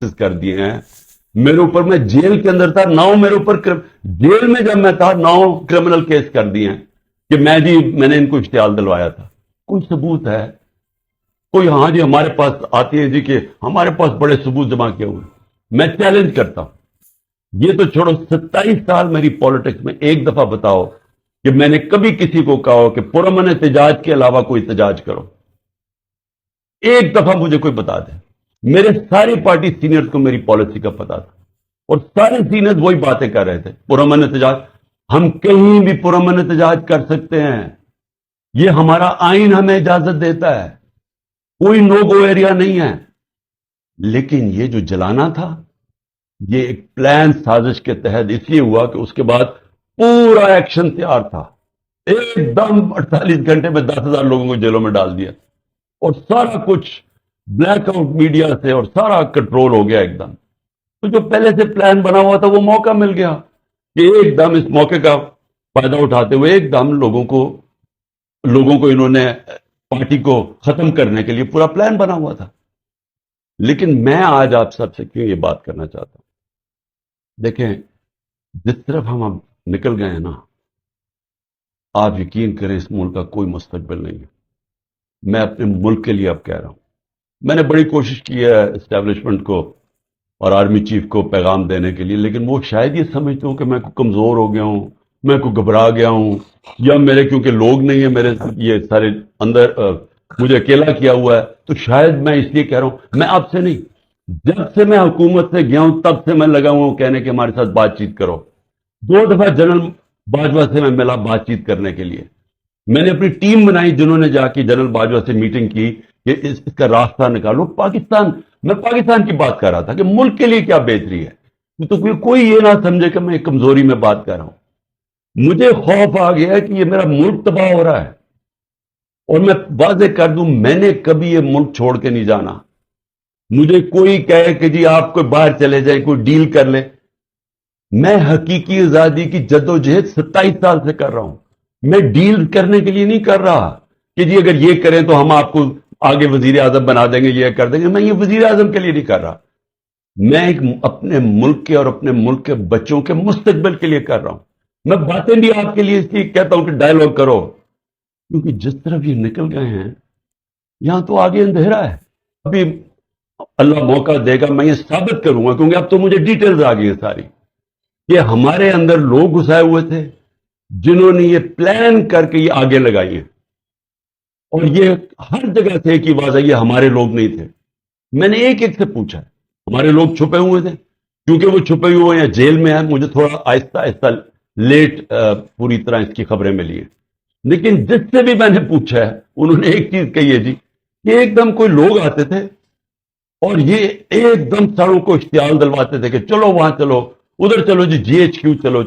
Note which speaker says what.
Speaker 1: Cases کر دیے ہیں میرے اوپر. میں جیل کے اندر تھا, 9 میرے اوپر جیل میں جب میں تھا 9 کرمنل کیس کر دیے ہیں کہ میں نے ان کو اشتعال دلوایا تھا. کوئی ثبوت ہے؟ کوئی ہاں جی ہمارے پاس آتی ہے جی کہ ہمارے پاس بڑے ثبوت جمع کیے ہوئے. میں چیلنج کرتا ہوں, یہ تو چھوڑو 27 سال میری پالیٹکس میں ایک دفعہ بتاؤ کہ میں نے کبھی کسی کو کہا ہو کہ پرامن احتجاج کے علاوہ کوئی احتجاج کرو. ایک دفعہ مجھے کوئی بتا دے. میرے ساری پارٹی سینئرز کو میری پالیسی کا پتا تھا اور سارے سینئرز وہی باتیں کر رہے تھے, پرامن احتجاج. ہم کہیں بھی پرامن احتجاج کر سکتے ہیں, یہ ہمارا آئین ہمیں اجازت دیتا ہے, کوئی نو گو ایریا نہیں ہے. لیکن یہ جو جلانا تھا یہ ایک پلان سازش کے تحت اس لیے ہوا کہ اس کے بعد پورا ایکشن تیار تھا. ایک دم 48 گھنٹے میں 10,000 لوگوں کو جیلوں میں ڈال دیا اور سارا کچھ بلیک آؤٹ میڈیا سے اور سارا کنٹرول ہو گیا ایک دم. تو جو پہلے سے پلان بنا ہوا تھا وہ موقع مل گیا کہ ایک دم اس موقع کا فائدہ اٹھاتے ہوئے ایک دم لوگوں کو انہوں نے پارٹی کو ختم کرنے کے لیے پورا پلان بنا ہوا تھا. لیکن میں آج آپ سب سے کیوں یہ بات کرنا چاہتا ہوں, دیکھیں جس طرف ہم نکل گئے ہیں نا, آپ یقین کریں اس ملک کا کوئی مستقبل نہیں ہے. میں اپنے ملک کے لیے اب کہہ رہا ہوں, میں نے بڑی کوشش کی ہے اسٹیبلشمنٹ کو اور آرمی چیف کو پیغام دینے کے لیے, لیکن وہ شاید یہ سمجھتے ہوں کہ میں کو کمزور ہو گیا ہوں, میں کو گھبرا گیا ہوں, یا میرے کیونکہ لوگ نہیں ہیں میرے یہ سارے اندر مجھے اکیلا کیا ہوا ہے, تو شاید میں اس لیے کہہ رہا ہوں. میں آپ سے نہیں, جب سے میں حکومت سے گیا ہوں تب سے میں لگا ہوں کہنے کہ ہمارے ساتھ بات چیت کرو. 2 دفعہ جنرل باجوہ سے میں ملا بات چیت کرنے کے لیے. میں نے اپنی ٹیم بنائی جنہوں نے جا کے جنرل باجوہ سے میٹنگ کی کہ اس کا راستہ نکالو. میں پاکستان کی بات کر رہا تھا کہ ملک کے لیے کیا بہتری ہے, تو کوئی یہ نہ سمجھے کہ میں کمزوری میں بات کر رہا ہوں. مجھے خوف آ گیا کہ یہ میرا ملک تباہ ہو رہا ہے, اور میں واضح کر دوں میں نے کبھی یہ ملک چھوڑ کے نہیں جانا. مجھے کوئی کہے کہ جی آپ کوئی باہر چلے جائیں, کوئی ڈیل کر لے, میں حقیقی آزادی کی جدوجہد 27 سال سے کر رہا ہوں. میں ڈیل کرنے کے لیے نہیں کر رہا کہ جی اگر یہ کریں تو ہم آپ کو آگے وزیر اعظم بنا دیں گے, یہ کر دیں گے. میں یہ وزیر اعظم کے لیے نہیں کر رہا, میں ایک اپنے ملک کے اور اپنے ملک کے بچوں کے مستقبل کے لیے کر رہا ہوں. میں باتیں بھی آپ کے لیے اس لیے کہتا ہوں کہ ڈائیلاگ کرو, کیونکہ جس طرف یہ نکل گئے ہیں یہاں تو آگے اندھیرا ہے. ابھی اللہ موقع دے گا میں یہ ثابت کروں گا, کیونکہ اب تو مجھے ڈیٹیلز آ گئی ہیں ساری, کہ ہمارے اندر لوگ گھسائے ہوئے تھے جنہوں نے یہ پلان کر کے یہ آگے لگائی ہیں, اور یہ ہر جگہ سے ایک ہی آواز ہے, یہ ہمارے لوگ نہیں تھے. میں نے ایک سے پوچھا, ہمارے لوگ چھپے ہوئے تھے, کیونکہ وہ چھپے ہوئے ہیں جیل میں ہیں. مجھے تھوڑا آہستہ آہستہ لیٹ پوری طرح اس کی خبریں ملی ہیں, لیکن جس سے بھی میں نے پوچھا ہے انہوں نے ایک چیز کہی ہے جی کہ ایک دم کوئی لوگ آتے تھے اور یہ ایک دم ساروں کو اشتعال دلواتے تھے کہ چلو وہاں چلو, ادھر چلو جی GHQ چلو.